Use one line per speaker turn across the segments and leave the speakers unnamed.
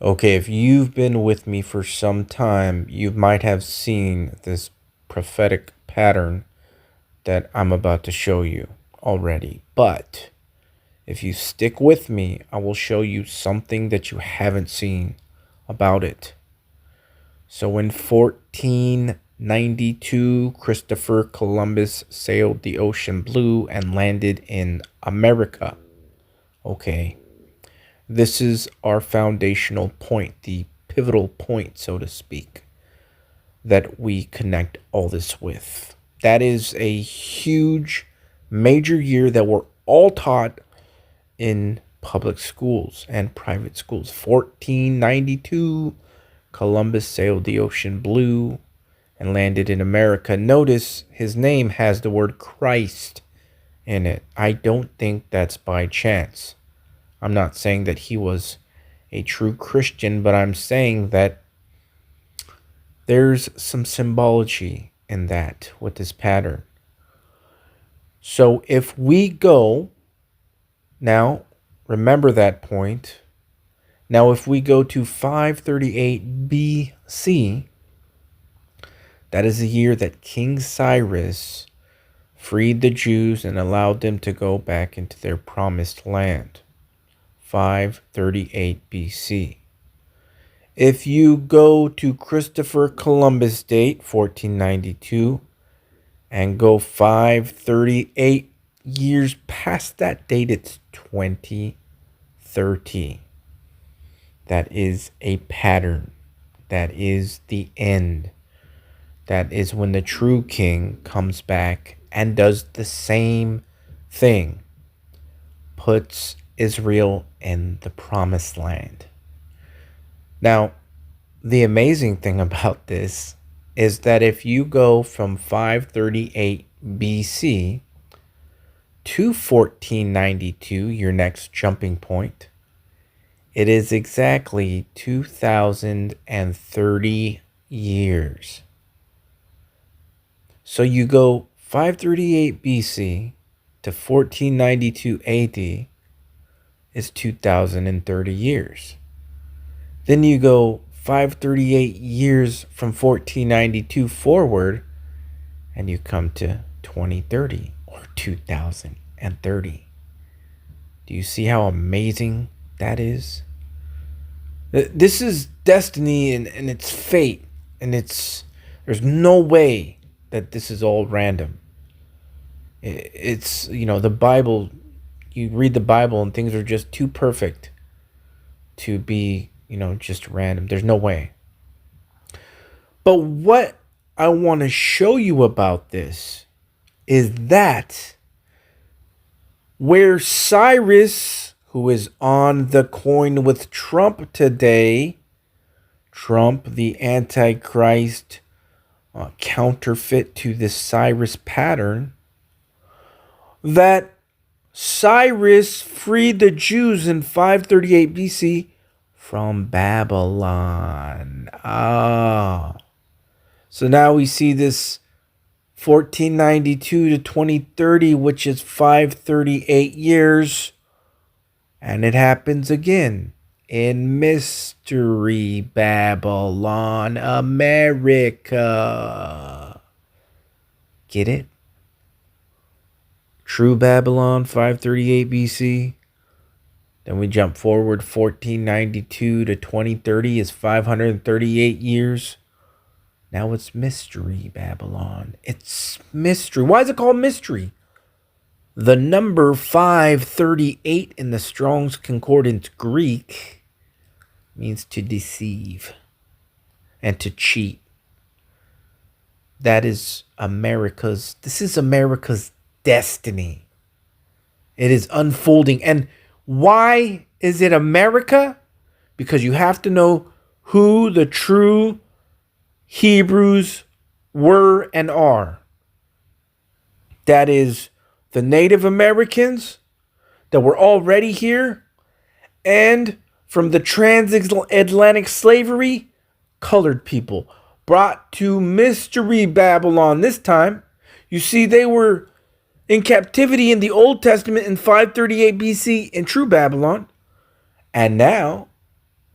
Okay, if you've been with me for some time, you might have seen this prophetic pattern that I'm about to show you already. But if you stick with me, I will show you something that you haven't seen about it. So in 1492, Christopher Columbus sailed the ocean blue and landed in America. Okay, this is our foundational point, the pivotal point, so to speak, that we connect all this with. That is a huge, major year that we're all taught in public schools and private schools. 1492, Columbus sailed the ocean blue and landed in America. Notice his name has the word Christ in it. I don't think that's by chance. I'm not saying that he was a true Christian, but I'm saying that there's some symbology in that with this pattern. So if we go now, remember that point. Now, if we go to 538 BC, that is the year that King Cyrus freed the Jews and allowed them to go back into their promised land. 538 BC. If you go to Christopher Columbus date, 1492, and go 538 years past that date, it's 2030. That is a pattern. That is the end. That is when the true king comes back and does the same thing. Puts Israel in the promised land. Now, the amazing thing about this is that if you go from 538 BC to 1492, your next jumping point, it is exactly 2030 years. So you go 538 BC to 1492 AD is 2030 years. Then you go 538 years from 1492 forward, and you come to 2030 or 2030. Do you see how amazing that is? This is destiny and it's fate, and there's no way that this is all random. It's, the Bible, you read the Bible and things are just too perfect to be, just random. There's no way. But what I want to show you about this is that where Cyrus, who is on the coin with Trump today, Trump, the Antichrist, counterfeit to this Cyrus pattern, that Cyrus freed the Jews in 538 BC from Babylon. So now we see this 1492 to 2030, which is 538 years. And it happens again in Mystery Babylon, America. Get it? True Babylon, 538 BC. Then we jump forward 1492 to 2030 is 538 years. Now it's Mystery Babylon. It's mystery. Why is it called mystery? The number 538 in the Strong's Concordance Greek means to deceive and to cheat. This is America's destiny. It is unfolding. And why is it America? Because you have to know who the true Hebrews were and are. That is the Native Americans that were already here, and from the transatlantic slavery, colored people brought to Mystery Babylon. This time, you see, they were in captivity in the Old Testament in 538 BC in true Babylon. And now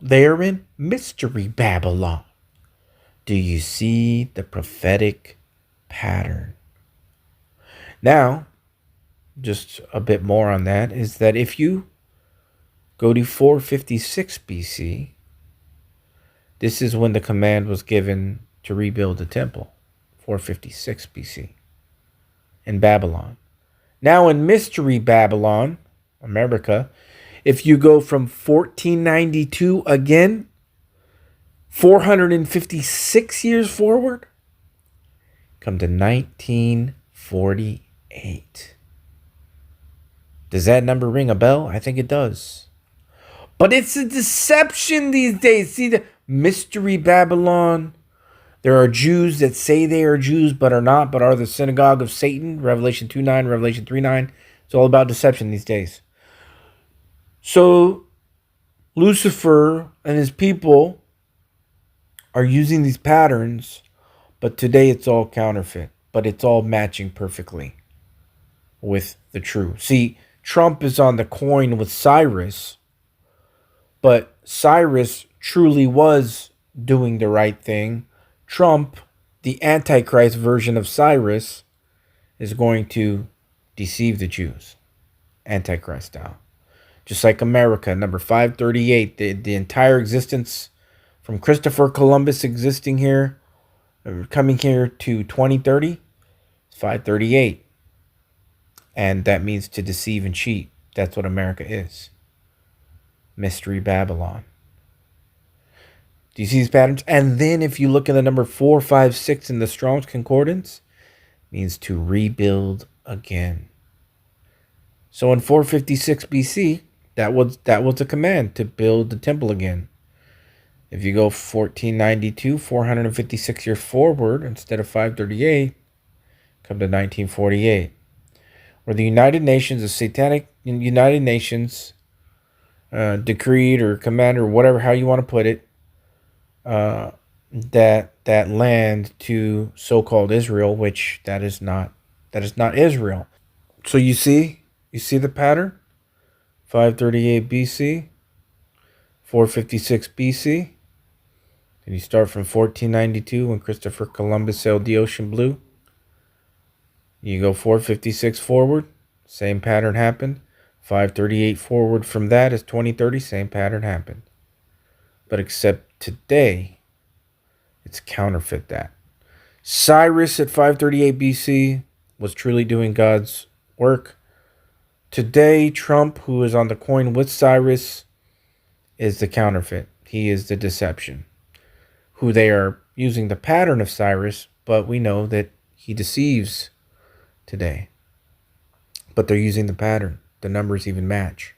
They are in Mystery Babylon. Do you see the prophetic pattern? Now, just a bit more on that is that if you go to 456 BC, this is when the command was given to rebuild the temple. 456 BC in Babylon. Now in Mystery Babylon, America, if you go from 1492 again, 456 years forward, come to 1948. Does that number ring a bell? I think it does. But it's a deception these days. See, the Mystery Babylon. There are Jews that say they are Jews but are not, but are the synagogue of Satan. Revelation 2:9, Revelation 3:9. It's all about deception these days. So Lucifer and his people are using these patterns, but today it's all counterfeit, but it's all matching perfectly with the true. See, Trump is on the coin with Cyrus, but Cyrus truly was doing the right thing. Trump, the Antichrist version of Cyrus, is going to deceive the Jews, Antichrist style. Just like America, number 538, the entire existence from Christopher Columbus existing here, coming here to 2030, it's 538. And that means to deceive and cheat. That's what America is. Mystery Babylon. Do you see these patterns? And then if you look at the number 456 in the Strong's Concordance, it means to rebuild again. So in 456 BC, that was a command to build the temple again. If you go 1492, 456 years forward instead of 538, come to 1948, where the United Nations, the Satanic United Nations, decreed or commanded, or whatever, how you want to put it, that land to so-called Israel, which that is not Israel. So you see the pattern. 538 BC, 456 BC. And you start from 1492 when Christopher Columbus sailed the ocean blue. You go 456 forward, same pattern happened. 538 forward from that is 2030, same pattern happened. But except today, it's counterfeit that. Cyrus at 538 BC was truly doing God's work. Today, Trump, who is on the coin with Cyrus, is the counterfeit. He is the deception. Who they are using the pattern of Cyrus, but we know that he deceives today. But they're using the pattern. The numbers even match.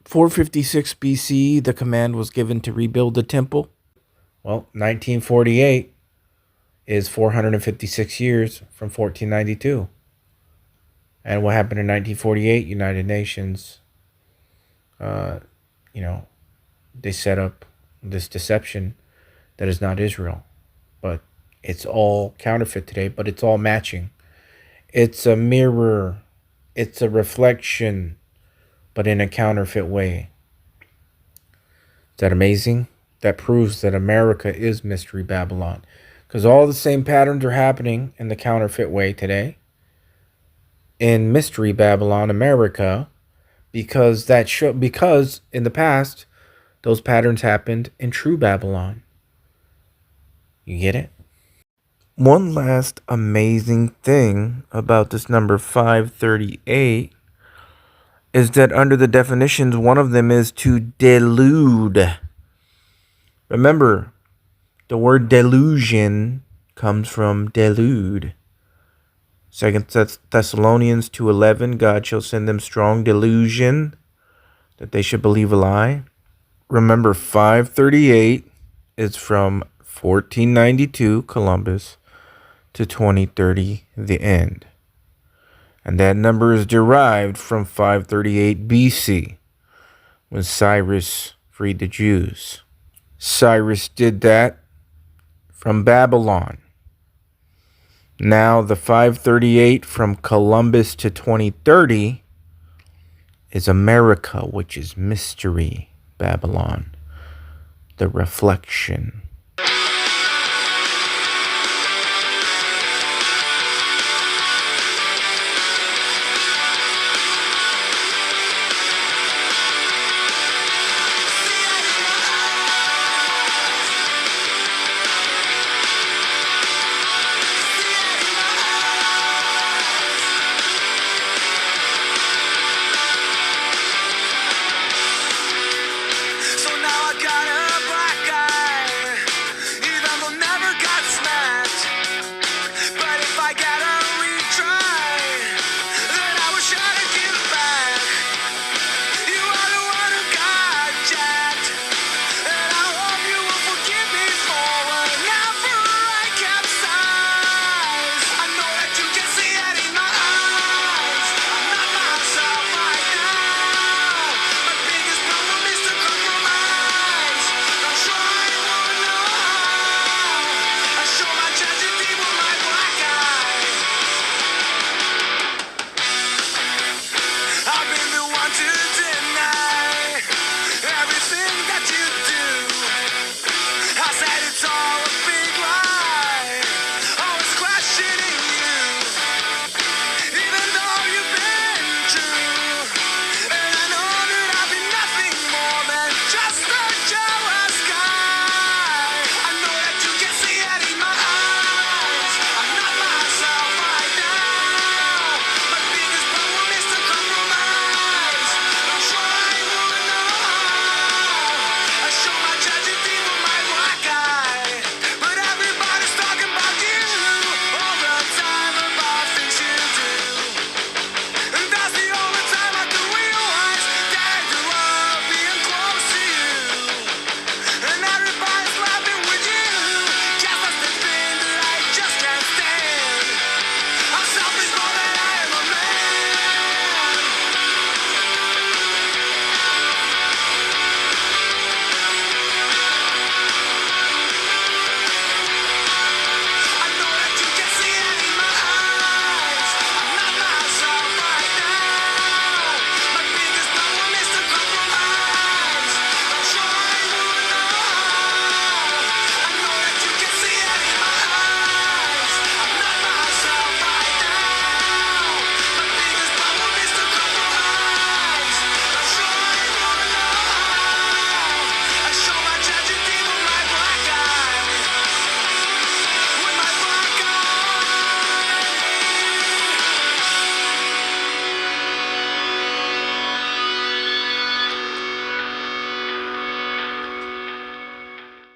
456 BC, the command was given to rebuild the temple. Well, 1948 is 456 years from 1492. And what happened in 1948? United Nations, they set up this deception that is not Israel. But it's all counterfeit today, but it's all matching. It's a mirror. It's a reflection, but in a counterfeit way. Is that amazing? That proves that America is Mystery Babylon. Because all the same patterns are happening in the counterfeit way today. In Mystery Babylon, America, because in the past, those patterns happened in True Babylon. You get it? One last amazing thing about this number 538 is that under the definitions, one of them is to delude. Remember, the word delusion comes from delude. 2 Thessalonians 2:11, God shall send them strong delusion that they should believe a lie. Remember, 538 is from 1492, Columbus, to 2030, the end. And that number is derived from 538 BC, when Cyrus freed the Jews. Cyrus did that from Babylon. Now the 538 from Columbus to 2030 is America, which is Mystery Babylon. the reflection.